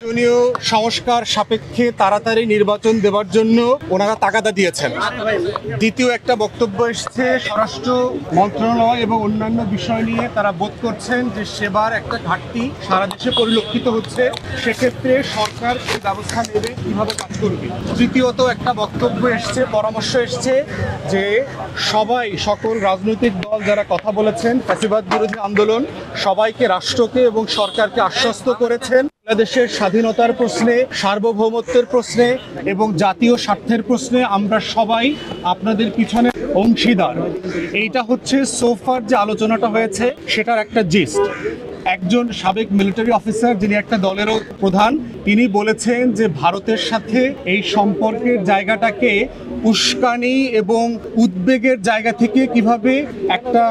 প্রয়োজনীয় সংস্কার সাপেক্ষে তাড়াতাড়ি নির্বাচন দেওয়ার জন্য ওনারা তাগাদা দিয়েছেন। দ্বিতীয় একটা বক্তব্য এসছে স্বরাষ্ট্র মন্ত্রণালয় এবং অন্যান্য বিষয় নিয়ে তারা বোধ করছেন যে সেবার একটা ঘাটতি সারা দেশে পরিলক্ষিত হচ্ছে, সেক্ষেত্রে সরকার এই ব্যবস্থা নেবে, কিভাবে কাজ করবে। তৃতীয়ত একটা বক্তব্য এসছে, পরামর্শ এসছে যে সকল রাজনৈতিক দল যারা কথা বলেছেন ফ্যাসিবাদ বিরোধী আন্দোলন, সবাইকে, রাষ্ট্রকে এবং সরকারকে আশ্বস্ত করেছেন বাংলাদেশের স্বাধীনতার প্রশ্নে, সার্বভৌমত্বের প্রশ্নে এবং জাতীয় স্বার্থের প্রশ্নে আমরা সবাই আপনাদের পিছনে অংশীদার। এইটা হচ্ছে সোফার যে আলোচনাটা হয়েছে সেটার একটা জিস্ট। একজন সাবেক মিলিটারি অফিসার, যিনি একটা দলেরও প্রধান, তিনি বলেছেন যে ভারতের সাথে এই সম্পর্কের জায়গাটাকে উস্কানি এবং উদ্বেগের জায়গা থেকে কিভাবে একটা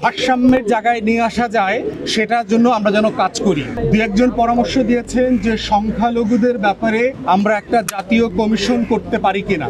ভারসাম্যের জায়গায় নিয়ে আসা যায়, সেটার জন্য আমরা যেন কাজ করি। দু একজন পরামর্শ দিয়েছেন যে সংখ্যালঘুদের ব্যাপারে আমরা একটা জাতীয় কমিশন করতে পারি কিনা।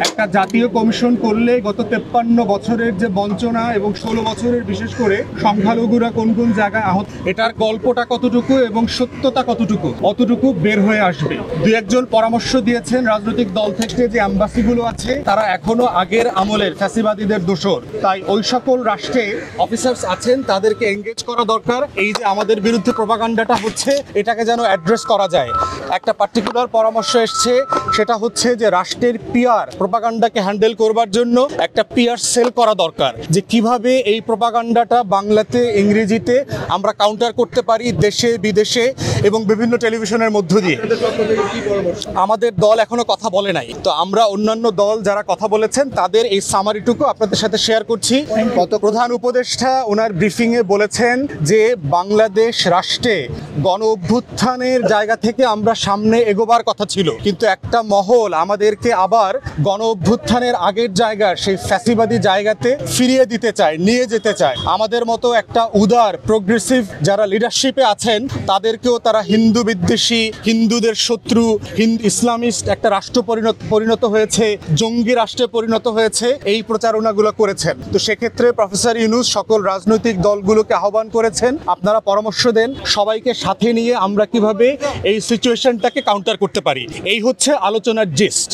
একটা জাতীয় কমিশন করলে গত 53 বছরের যে বঞ্চনা এবং 16 বছরের বিশেষ করে সংখ্যালঘুরা কোন কোন জায়গায় আহত, এটার গল্পটা কতটুকু এবং সত্যতা কতটুকু, অতটুকু বের হয়ে আসবে। দু একজন পরামর্শ দিয়েছেন রাজনৈতিক দল থেকে যে অ্যাম্বাসিগুলো আছে তারা এখনো আগের আমলের ফ্যাসিবাদীদের দোসর, তাই ওই সকল রাষ্ট্রে অফিসার্স আছেন তাদেরকে এঙ্গেজ করা দরকার। এই যে আমাদের বিরুদ্ধে প্রপাগান্ডাটা হচ্ছে, এটাকে যেন অ্যাড্রেস করা যায়। একটা পার্টিকুলার পরামর্শ এসছে, সেটা হচ্ছে যে রাষ্ট্রের পিআর প্রপাগান্ডাকে হ্যান্ডেল করবার জন্য একটা পিআর সেল করা দরকার, যে কিভাবে এই প্রপাগান্ডাটা বাংলাতে, ইংরেজিতে আমরা কাউন্টার করতে পারি দেশে বিদেশে এবং বিভিন্ন টেলিভিশনের মধ্য দিয়ে। আমাদের দল এখনো কথা বলে নাই, তো আমরা অন্যান্য দল যারা কথা বলেছেন তাদের এই সামারিটুকু আপনাদের সাথে শেয়ার করছি। প্রধান উপদেষ্টা ওনার ব্রিফিংয়ে বলেছেন যে বাংলাদেশ রাষ্ট্রে গণ অভ্যুত্থানের জায়গা থেকে আমরা সামনে এগোবার কথা ছিল, কিন্তু একটা মহল আমাদেরকে আবার গণ অভ্যুত্থানের আগের জায়গার সেই ফ্যাসিবাদী জায়গাতে ফিরিয়ে দিতে চায়, নিয়ে যেতে চায়। আমাদের মতো একটা উদার প্রোগ্রেসিভ যারা লিডারশিপে আছেন তাদেরকেও তারা হিন্দু বিদ্বেষী, হিন্দুদের শত্রু, ইসলামিস্ট একটা রাষ্ট্র পরিণত হয়েছে, জঙ্গি রাষ্ট্রে পরিণত হয়েছে, এই প্রচারণাগুলো করেছেন। তো সেক্ষেত্রে প্রফেসর ইউনূস সকল রাজনৈতিক দলগুলোকে আহ্বান করেছেন, আপনারা পরামর্শ দেন সবাইকে সাথে নিয়ে আমরা কিভাবে এই সিচুয়েশনটাকে কাউন্টার করতে পারি। এই হচ্ছে আলোচনার জিস্ট।